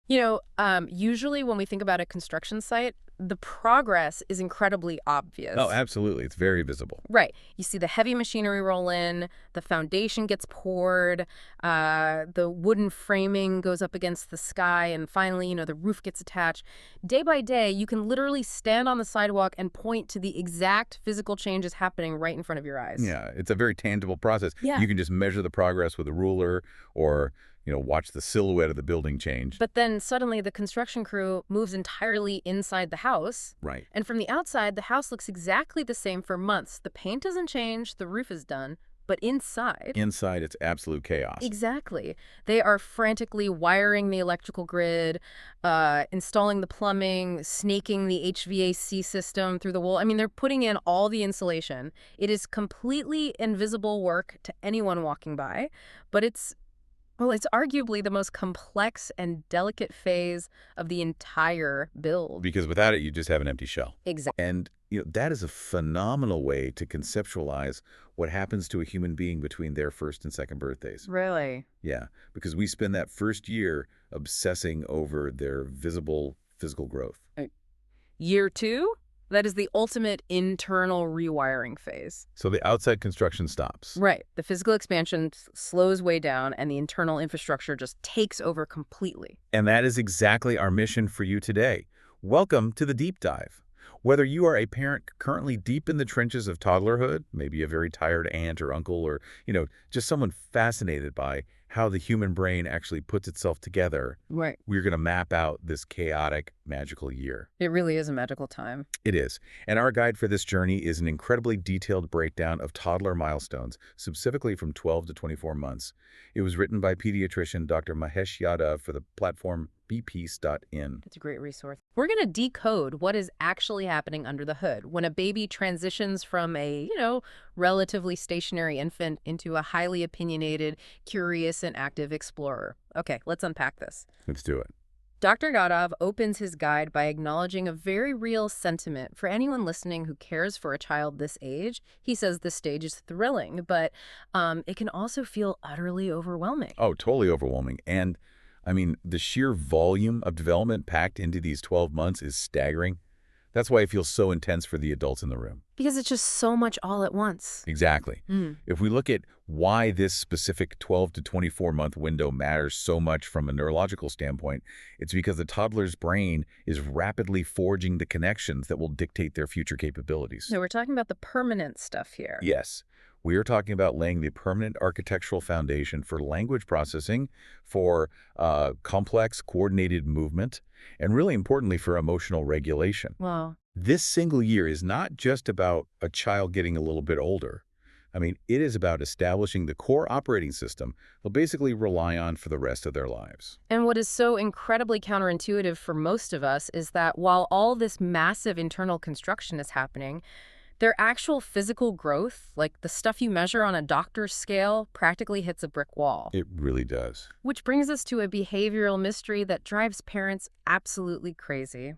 Usually when we think about a construction site, the progress is incredibly obvious. Oh, absolutely. It's very visible. Right. You see the heavy machinery roll in, the foundation gets poured, the wooden framing goes up against the sky, and finally, the roof gets attached. Day by day, you can literally stand on the sidewalk and point to the exact physical changes happening right in front of your eyes. Yeah, it's a very tangible process. Yeah. You can just measure the progress with a ruler or, watch the silhouette of the building change. But then suddenly the construction crew moves entirely inside the house. Right. And from the outside, the house looks exactly the same for months. The paint doesn't change, the roof is done. But inside... Inside, it's absolute chaos. Exactly. They are frantically wiring the electrical grid, installing the plumbing, snaking the HVAC system through the wall. I mean, they're putting in all the insulation. It is completely invisible work to anyone walking by, but it's arguably the most complex and delicate phase of the entire build. Because without it, you just have an empty shell. Exactly. And that is a phenomenal way to conceptualize what happens to a human being between their first and second birthdays. Really? Yeah, because we spend that first year obsessing over their visible physical growth. Year 2? That is the ultimate internal rewiring phase. So the outside construction stops. Right. The physical expansion slows way down and the internal infrastructure just takes over completely. And that is exactly our mission for you today. Welcome to the Deep Dive. Whether you are a parent currently deep in the trenches of toddlerhood, maybe a very tired aunt or uncle, or, just someone fascinated by how the human brain actually puts itself together, right, we're going to map out this chaotic, magical year. It really is a magical time. It is. And our guide for this journey is an incredibly detailed breakdown of toddler milestones, specifically from 12 to 24 months. It was written by pediatrician Dr. Mahesh Yadav for the platform BePeace.in. It's a great resource. We're going to decode what is actually happening under the hood when a baby transitions from a, relatively stationary infant into a highly opinionated, curious, and active explorer. Okay, let's unpack this. Let's do it. Dr. Yadav opens his guide by acknowledging a very real sentiment for anyone listening who cares for a child this age. He says this stage is thrilling, but it can also feel utterly overwhelming. Oh, totally overwhelming. And the sheer volume of development packed into these 12 months is staggering. That's why it feels so intense for the adults in the room. Because it's just so much all at once. Exactly. If we look at why this specific 12 to 24-month window matters so much from a neurological standpoint, it's because the toddler's brain is rapidly forging the connections that will dictate their future capabilities. So we're talking about the permanent stuff here. Yes. We are talking about laying the permanent architectural foundation for language processing, for complex coordinated movement, and really importantly for emotional regulation. Wow. This single year is not just about a child getting a little bit older. It is about establishing the core operating system they'll basically rely on for the rest of their lives. And what is so incredibly counterintuitive for most of us is that while all this massive internal construction is happening, their actual physical growth, like the stuff you measure on a doctor's scale, practically hits a brick wall. It really does. Which brings us to a behavioral mystery that drives parents absolutely crazy.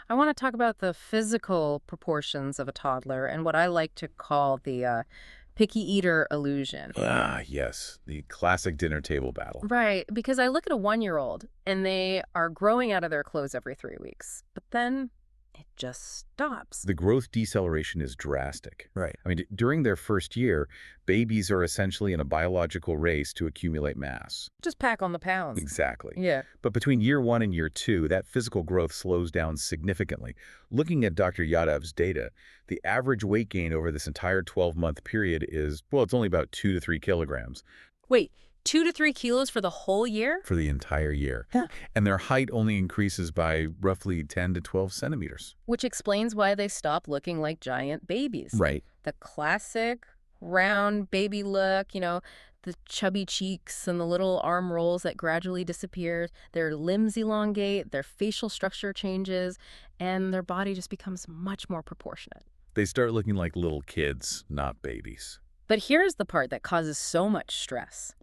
I want to talk about the physical proportions of a toddler and what I like to call the picky eater illusion. Ah, yes. The classic dinner table battle. Right, because I look at a 1-year-old and they are growing out of their clothes every 3 weeks, but then it just stops. The growth deceleration is drastic. Right. During their first year, babies are essentially in a biological race to accumulate mass. Just pack on the pounds. Exactly. Yeah. But between year 1 and year 2, that physical growth slows down significantly. Looking at Dr. Yadav's data, the average weight gain over this entire 12-month period is, it's only about 2 to 3 kilograms. Wait, 2 to 3 kilos for the whole year? For the entire year. Yeah. And their height only increases by roughly 10 to 12 centimeters. Which explains why they stop looking like giant babies. Right. The classic round baby look, the chubby cheeks and the little arm rolls that gradually disappear. Their limbs elongate, their facial structure changes, and their body just becomes much more proportionate. They start looking like little kids, not babies. But here's the part that causes so much stress.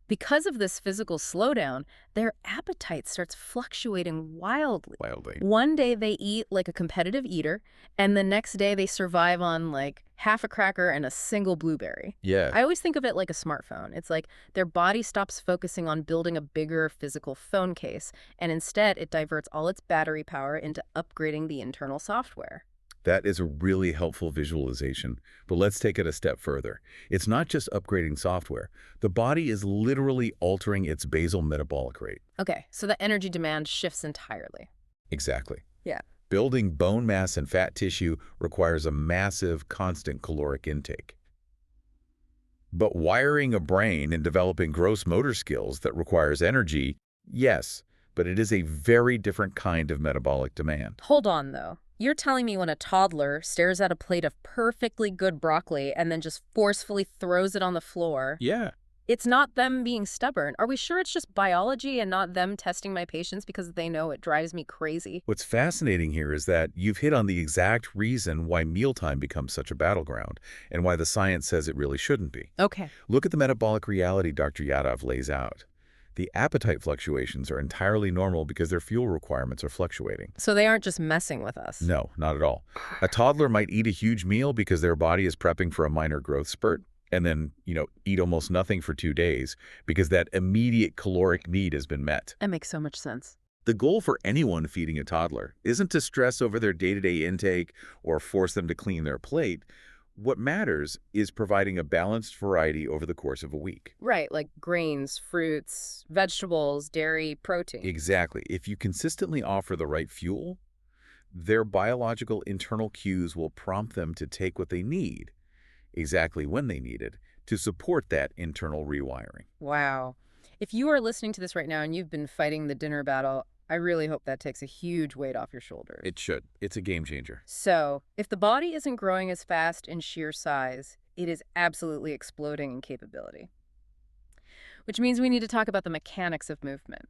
Because of this physical slowdown, their appetite starts fluctuating wildly. One day they eat like a competitive eater, and the next day they survive on, half a cracker, and a single blueberry. Yeah, I always think of it like a smartphone. It's like their body stops focusing on building a bigger physical phone case, and instead it diverts all its battery power into upgrading the internal software. that is a really helpful visualization. But let's take it a step further. It's not just upgrading software. The body is literally altering its basal metabolic rate. Okay, so the energy demand shifts entirely. Exactly. Yeah. Building bone mass and fat tissue requires a massive, constant caloric intake. But wiring a brain and developing gross motor skills that requires energy, yes, but it is a very different kind of metabolic demand. Hold on, though. You're telling me when a toddler stares at a plate of perfectly good broccoli and then just forcefully throws it on the floor, Yeah. it's not them being stubborn. Are we sure it's just biology and not them testing my patience because they know it drives me crazy? What's fascinating here is that you've hit on the exact reason why mealtime becomes such a battleground and why the science says it really shouldn't be. Okay. Look at the metabolic reality Dr. Yadav lays out. The appetite fluctuations are entirely normal because their fuel requirements are fluctuating. So they aren't just messing with us. No, not at all. A toddler might eat a huge meal because their body is prepping for a minor growth spurt, and then, eat almost nothing for 2 days because that immediate caloric need has been met. That makes so much sense. The goal for anyone feeding a toddler isn't to stress over their day-to-day intake or force them to clean their plate. What matters is providing a balanced variety over the course of a week. Right, like grains, fruits, vegetables, dairy, protein. Exactly. If you consistently offer the right fuel, their biological internal cues will prompt them to take what they need, exactly when they need it, to support that internal rewiring. Wow. If you are listening to this right now and you've been fighting the dinner battle, I really hope that takes a huge weight off your shoulders. It should. It's a game changer. So, if the body isn't growing as fast in sheer size, it is absolutely exploding in capability. Which means we need to talk about the mechanics of movement,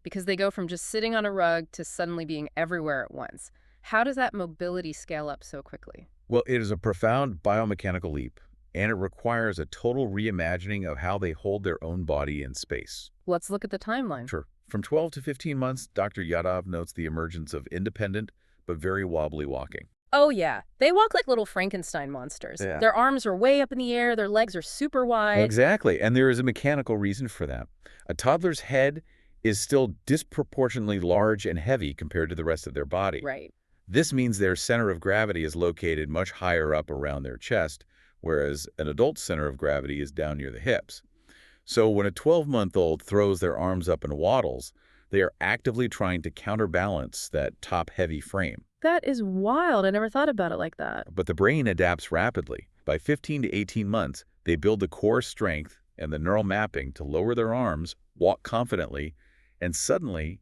because they go from just sitting on a rug to suddenly being everywhere at once. How does that mobility scale up so quickly? Well, it is a profound biomechanical leap, and it requires a total reimagining of how they hold their own body in space. Let's look at the timeline. Sure. From 12 to 15 months, Dr. Yadav notes the emergence of independent but very wobbly walking. Oh yeah, they walk like little Frankenstein monsters. Yeah. Their arms are way up in the air, their legs are super wide. Exactly, and there is a mechanical reason for that. A toddler's head is still disproportionately large and heavy compared to the rest of their body. Right. This means their center of gravity is located much higher up around their chest, whereas an adult's center of gravity is down near the hips. So when a 12-month-old throws their arms up and waddles, they are actively trying to counterbalance that top-heavy frame. That is wild. I never thought about it like that. But the brain adapts rapidly. By 15 to 18 months, they build the core strength and the neural mapping to lower their arms, walk confidently, and suddenly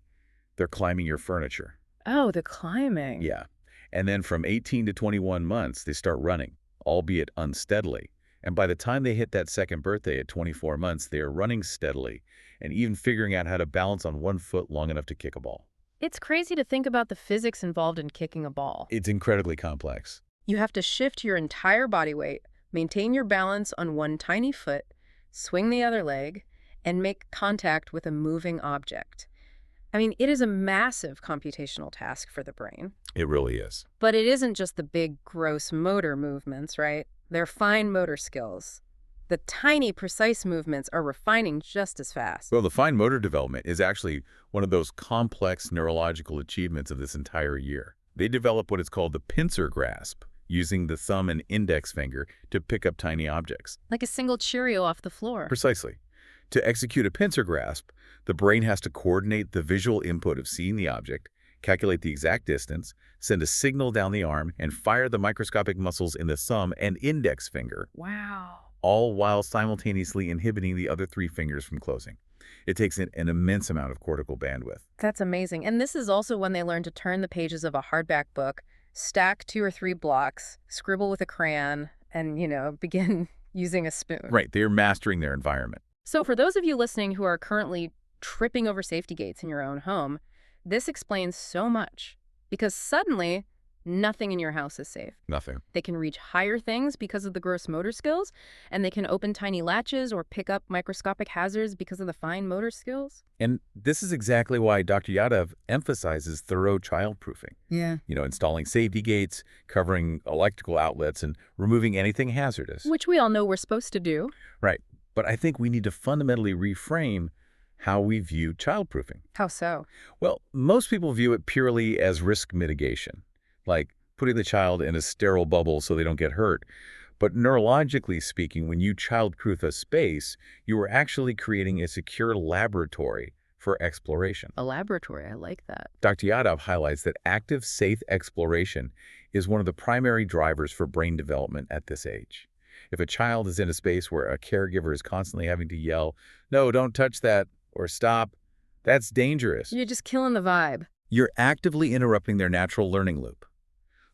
they're climbing your furniture. Oh, the climbing. Yeah. And then from 18 to 21 months, they start running, albeit unsteadily. And by the time they hit that second birthday at 24 months, they are running steadily and even figuring out how to balance on one foot long enough to kick a ball. It's crazy to think about the physics involved in kicking a ball. It's incredibly complex. You have to shift your entire body weight, maintain your balance on one tiny foot, swing the other leg, and make contact with a moving object. I mean, it is a massive computational task for the brain. It really is. But it isn't just the big, gross motor movements, right? They're fine motor skills. The tiny, precise movements are refining just as fast. Well, the fine motor development is actually one of those complex neurological achievements of this entire year. They develop what is called the pincer grasp, using the thumb and index finger to pick up tiny objects. Like a single Cheerio off the floor. Precisely. To execute a pincer grasp, the brain has to coordinate the visual input of seeing the object, calculate the exact distance, send a signal down the arm, and fire the microscopic muscles in the thumb and index finger, Wow. all while simultaneously inhibiting the other 3 fingers from closing. It takes an immense amount of cortical bandwidth. That's amazing. And this is also when they learn to turn the pages of a hardback book, stack 2 or 3 blocks, scribble with a crayon, and, begin using a spoon. Right, they are mastering their environment. So for those of you listening who are currently tripping over safety gates in your own home, this explains so much. Because suddenly, Nothing in your house is safe. Nothing. They can reach higher things because of the gross motor skills, and they can open tiny latches or pick up microscopic hazards because of the fine motor skills. And this is exactly why Dr. Yadav emphasizes thorough childproofing. Yeah. Installing safety gates, covering electrical outlets, and removing anything hazardous. Which we all know we're supposed to do. Right. But I think we need to fundamentally reframe how we view childproofing. How so? Well, most people view it purely as risk mitigation, like putting the child in a sterile bubble so they don't get hurt. But neurologically speaking, when you childproof a space, you are actually creating a secure laboratory for exploration. A laboratory, I like that. Dr. Yadav highlights that active, safe exploration is one of the primary drivers for brain development at this age. If a child is in a space where a caregiver is constantly having to yell, "No, don't touch that," or "Stop," that's dangerous. You're just killing the vibe. You're actively interrupting their natural learning loop.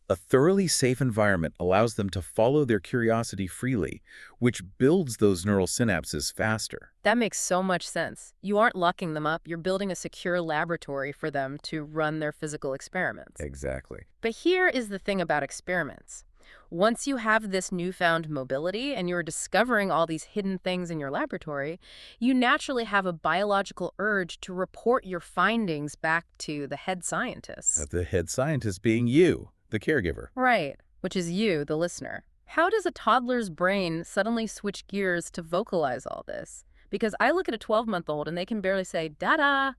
A thoroughly safe environment allows them to follow their curiosity freely, which builds those neural synapses faster. That makes so much sense. You aren't locking them up. You're building a secure laboratory for them to run their physical experiments. Exactly. But here is the thing about experiments. Once you have this newfound mobility and you're discovering all these hidden things in your laboratory, you naturally have a biological urge to report your findings back to the head scientists. The head scientist being you, the caregiver. Right, which is you, the listener. How does a toddler's brain suddenly switch gears to vocalize all this? Because I look at a 12-month-old and they can barely say, "Dada."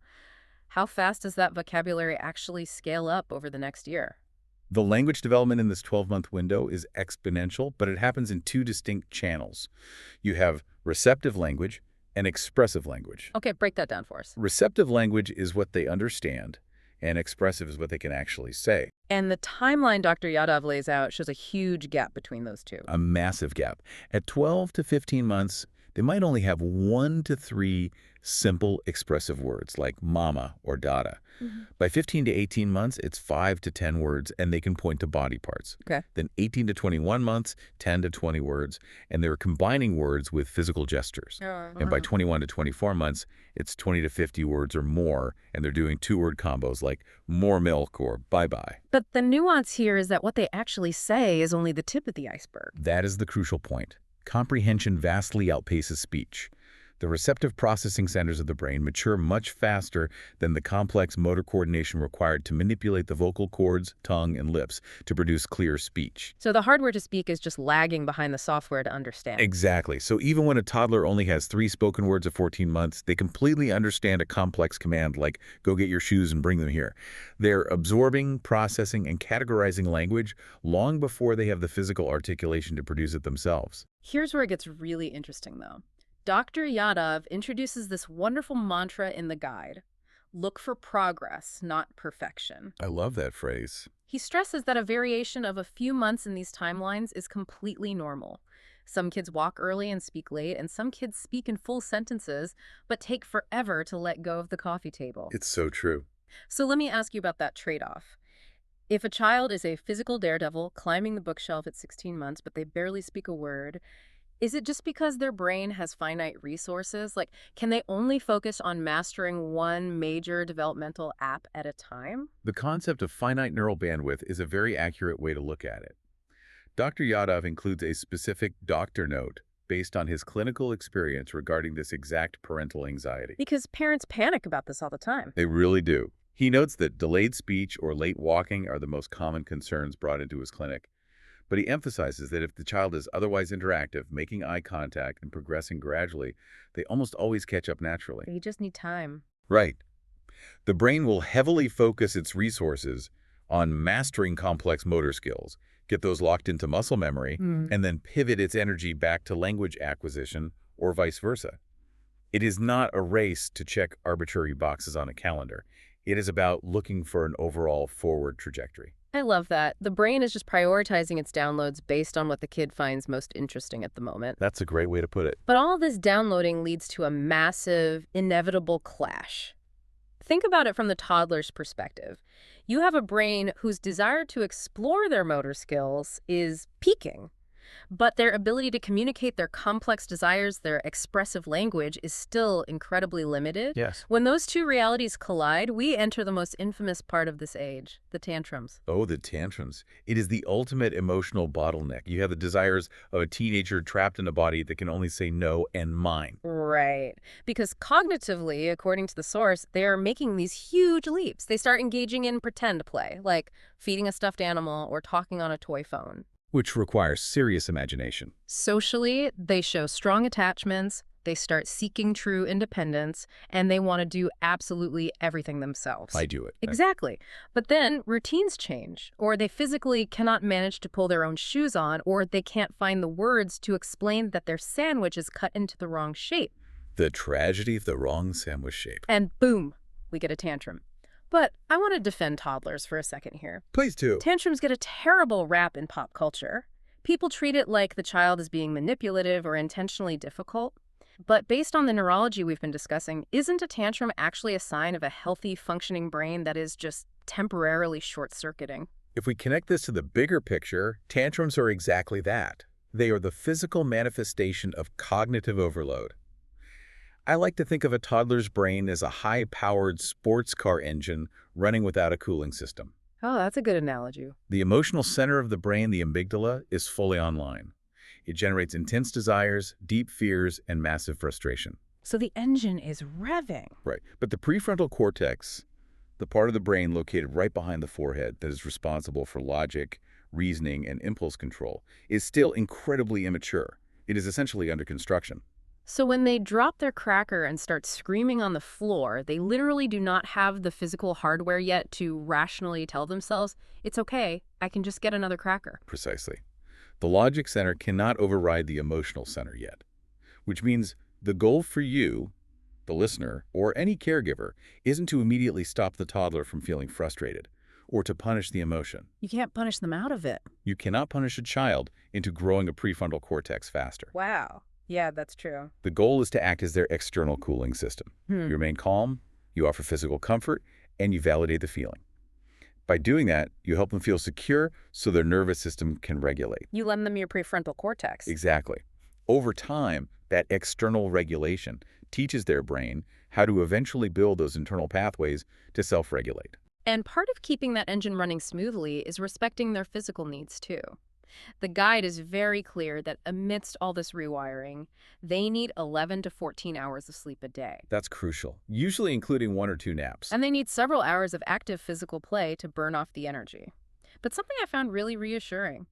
How fast does that vocabulary actually scale up over the next year? The language development in this 12-month window is exponential, but it happens in two distinct channels. You have receptive language and expressive language. Okay, break that down for us. Receptive language is what they understand, and expressive is what they can actually say. And the timeline Dr. Yadav lays out shows a huge gap between those two. A massive gap. At 12 to 15 months, they might only have 1 to 3 simple expressive words like mama or dada. By 15 to 18 months, it's 5 to 10 words, and they can point to body parts. Okay. Then 18 to 21 months, 10 to 20 words, and they're combining words with physical gestures. And by 21 to 24 months, it's 20 to 50 words or more, and they're doing two-word combos like more milk or bye-bye. But the nuance here is that what they actually say is only the tip of the iceberg. That is the crucial point. Comprehension vastly outpaces speech. The receptive processing centers of the brain mature much faster than the complex motor coordination required to manipulate the vocal cords, tongue, and lips to produce clear speech. So the hardware to speak is just lagging behind the software to understand. Exactly. So even when a toddler only has 3 spoken words at 14 months, they completely understand a complex command like, "Go get your shoes and bring them here." They're absorbing, processing, and categorizing language long before they have the physical articulation to produce it themselves. Here's where it gets really interesting, though. Dr. Yadav introduces this wonderful mantra in the guide. Look for progress, not perfection. I love that phrase. He stresses that a variation of a few months in these timelines is completely normal. Some kids walk early and speak late, and some kids speak in full sentences, but take forever to let go of the coffee table. It's so true. So let me ask you about that trade-off. If a child is a physical daredevil climbing the bookshelf at 16 months, but they barely speak a word, is it just because their brain has finite resources? Like, can they only focus on mastering one major developmental app at a time? The concept of finite neural bandwidth is a very accurate way to look at it. Dr. Yadav includes a specific doctor note based on his clinical experience regarding this exact parental anxiety. Because parents panic about this all the time. They really do. He notes that delayed speech or late walking are the most common concerns brought into his clinic. But he emphasizes that if the child is otherwise interactive, making eye contact, and progressing gradually, they almost always catch up naturally. They just need time. Right. The brain will heavily focus its resources on mastering complex motor skills, get those locked into muscle memory, and then pivot its energy back to language acquisition or vice versa. It is not a race to check arbitrary boxes on a calendar. It is about looking for an overall forward trajectory. I love that. The brain is just prioritizing its downloads based on what the kid finds most interesting at the moment. That's a great way to put it. But all this downloading leads to a massive, inevitable clash. Think about it from the toddler's perspective. You have a brain whose desire to explore their motor skills is peaking. But their ability to communicate their complex desires, their expressive language, is still incredibly limited. Yes. When those two realities collide, we enter the most infamous part of this age, the tantrums. Oh, the tantrums. It is the ultimate emotional bottleneck. You have the desires of a teenager trapped in a body that can only say no and mine. Right. Because cognitively, according to the source, they are making these huge leaps. They start engaging in pretend play, like feeding a stuffed animal or talking on a toy phone. Which requires serious imagination. Socially, they show strong attachments, they start seeking true independence, and they want to do absolutely everything themselves. I do it. Exactly. But then routines change, or they physically cannot manage to pull their own shoes on, or they can't find the words to explain that their sandwich is cut into the wrong shape. The tragedy of the wrong sandwich shape. And boom, we get a tantrum. But I want to defend toddlers for a second here. Please do. Tantrums get a terrible rap in pop culture. People treat it like the child is being manipulative or intentionally difficult. But based on the neurology we've been discussing, isn't a tantrum actually a sign of a healthy, functioning brain that is just temporarily short-circuiting? If we connect this to the bigger picture, tantrums are exactly that. They are the physical manifestation of cognitive overload. I like to think of a toddler's brain as a high-powered sports car engine running without a cooling system. Oh, that's a good analogy. The emotional center of the brain, the amygdala, is fully online. It generates intense desires, deep fears, and massive frustration. So the engine is revving. Right. But the prefrontal cortex, the part of the brain located right behind the forehead that is responsible for logic, reasoning, and impulse control, is still incredibly immature. It is essentially under construction. So when they drop their cracker and start screaming on the floor, they literally do not have the physical hardware yet to rationally tell themselves, it's okay, I can just get another cracker. Precisely. The logic center cannot override the emotional center yet, which means the goal for you, the listener, or any caregiver isn't to immediately stop the toddler from feeling frustrated or to punish the emotion. You can't punish them out of it. You cannot punish a child into growing a prefrontal cortex faster. Wow. Yeah, that's true. The goal is to act as their external cooling system. You remain calm, you offer physical comfort, and you validate the feeling. By doing that, you help them feel secure so their nervous system can regulate. You lend them your prefrontal cortex. Exactly. Over time, that external regulation teaches their brain how to eventually build those internal pathways to self-regulate. And part of keeping that engine running smoothly is respecting their physical needs, too. The guide is very clear that amidst all this rewiring, they need 11 to 14 hours of sleep a day. That's crucial, usually including 1 or 2 naps. And they need several hours of active physical play to burn off the energy. But something I found really reassuring.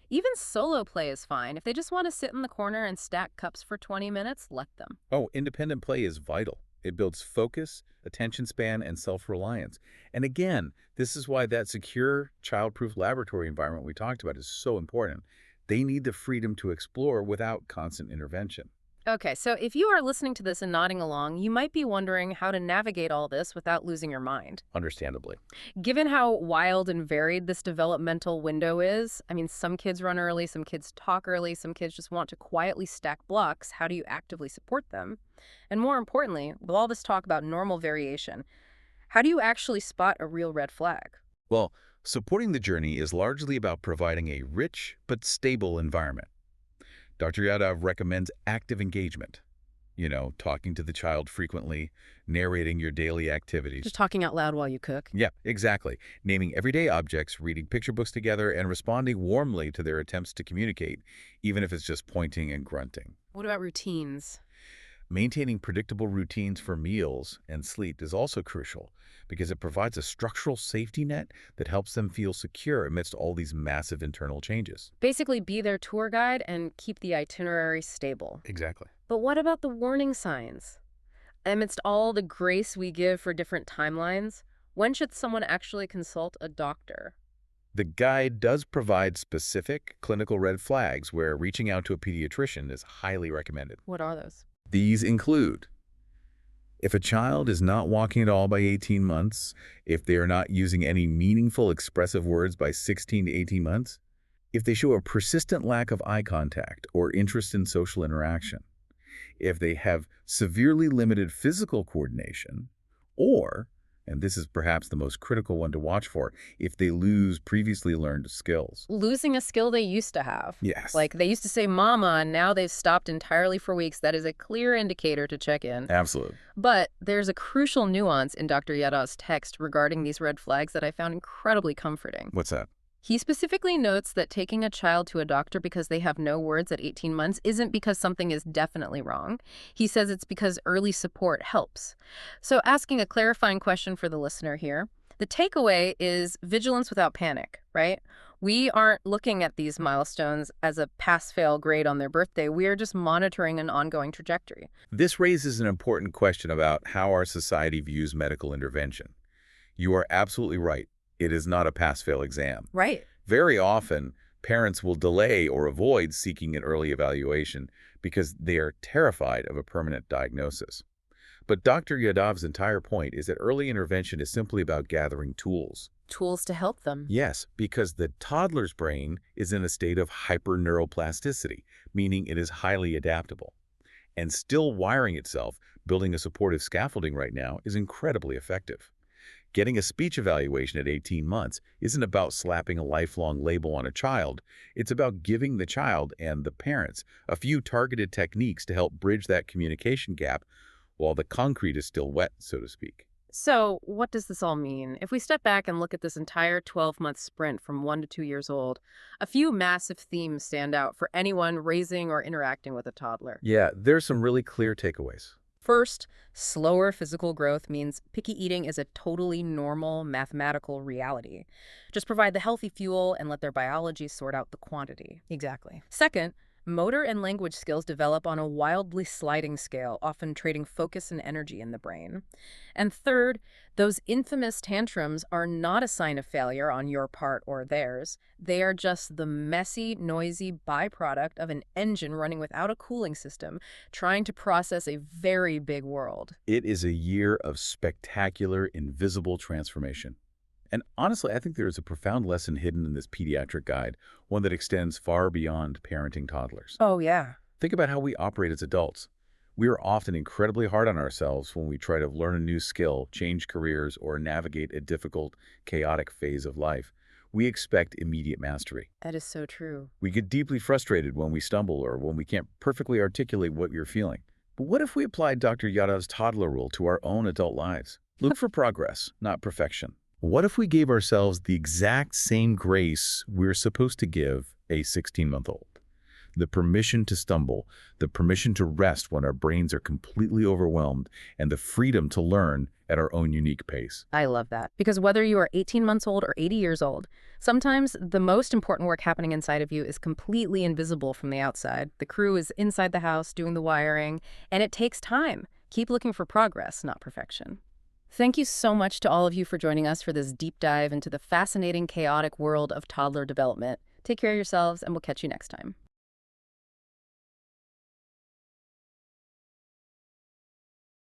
Even solo play is fine. If they just want to sit in the corner and stack cups for 20 minutes, let them. Oh, independent play is vital. It builds focus, attention span, and self-reliance. And again, this is why that secure, child-proof laboratory environment we talked about is so important. They need the freedom to explore without constant intervention. Okay, so if you are listening to this and nodding along, you might be wondering how to navigate all this without losing your mind. Understandably. Given how wild and varied this developmental window is, I mean, some kids run early, some kids talk early, some kids just want to quietly stack blocks. How do you actively support them? And more importantly, with all this talk about normal variation, how do you actually spot a real red flag? Well, supporting the journey is largely about providing a rich but stable environment. Dr. Yadav recommends active engagement. Talking to the child frequently, narrating your daily activities. Just talking out loud while you cook? Yeah, exactly. Naming everyday objects, reading picture books together, and responding warmly to their attempts to communicate, even if it's just pointing and grunting. What about routines? Maintaining predictable routines for meals and sleep is also crucial because it provides a structural safety net that helps them feel secure amidst all these massive internal changes. Basically, be their tour guide and keep the itinerary stable. Exactly. But what about the warning signs? Amidst all the grace we give for different timelines, when should someone actually consult a doctor? The guide does provide specific clinical red flags where reaching out to a pediatrician is highly recommended. What are those? These include if a child is not walking at all by 18 months, if they are not using any meaningful expressive words by 16 to 18 months, if they show a persistent lack of eye contact or interest in social interaction, if they have severely limited physical coordination, or, And this is perhaps the most critical one to watch for if they lose previously learned skills. Losing a skill they used to have. Yes, Like they used to say mama, and now they've stopped entirely for weeks. That is a clear indicator to check in. absolutely. But there's a crucial nuance in Dr. Yadav's text regarding these red flags that I found incredibly comforting. What's that? He specifically notes that taking a child to a doctor because they have no words at 18 months isn't because something is definitely wrong. He says it's because early support helps. So asking a clarifying question for the listener here, the takeaway is vigilance without panic, right? We aren't looking at these milestones as a pass-fail grade on their birthday. We are just monitoring an ongoing trajectory. This raises an important question about how our society views medical intervention. You are absolutely right. It is not a pass-fail exam. Right. Very often, parents will delay or avoid seeking an early evaluation because they are terrified of a permanent diagnosis. But Dr. Yadav's entire point is that early intervention is simply about gathering tools. Tools to help them. Yes, because the toddler's brain is in a state of hyperneuroplasticity, meaning it is highly adaptable. And still wiring itself, building a supportive scaffolding right now, is incredibly effective. Getting a speech evaluation at 18 months isn't about slapping a lifelong label on a child. It's about giving the child and the parents a few targeted techniques to help bridge that communication gap while the concrete is still wet, so to speak. So what does this all mean? If we step back and look at this entire 12-month sprint from 1 to 2 years old, a few massive themes stand out for anyone raising or interacting with a toddler. Yeah, there's some really clear takeaways. First, slower physical growth means picky eating is a totally normal mathematical reality. Just provide the healthy fuel and let their biology sort out the quantity. Exactly. Second, motor and language skills develop on a wildly sliding scale, often trading focus and energy in the brain. And third, those infamous tantrums are not a sign of failure on your part or theirs. They are just the messy, noisy byproduct of an engine running without a cooling system, trying to process a very big world. It is a year of spectacular, invisible transformation. And honestly, I think there is a profound lesson hidden in this pediatric guide, one that extends far beyond parenting toddlers. Oh, yeah. Think about how we operate as adults. We are often incredibly hard on ourselves when we try to learn a new skill, change careers, or navigate a difficult, chaotic phase of life. We expect immediate mastery. That is so true. We get deeply frustrated when we stumble or when we can't perfectly articulate what we're feeling. But what if we applied Dr. Yadav's toddler rule to our own adult lives? Look for progress, not perfection. What if we gave ourselves the exact same grace we're supposed to give a 16-month-old? The permission to stumble, the permission to rest when our brains are completely overwhelmed, and the freedom to learn at our own unique pace. I love that. Because whether you are 18 months old or 80 years old, sometimes the most important work happening inside of you is completely invisible from the outside. The crew is inside the house doing the wiring, and it takes time. Keep looking for progress, not perfection. Thank you so much to all of you for joining us for this deep dive into the fascinating, chaotic world of toddler development. Take care of yourselves, and we'll catch you next time.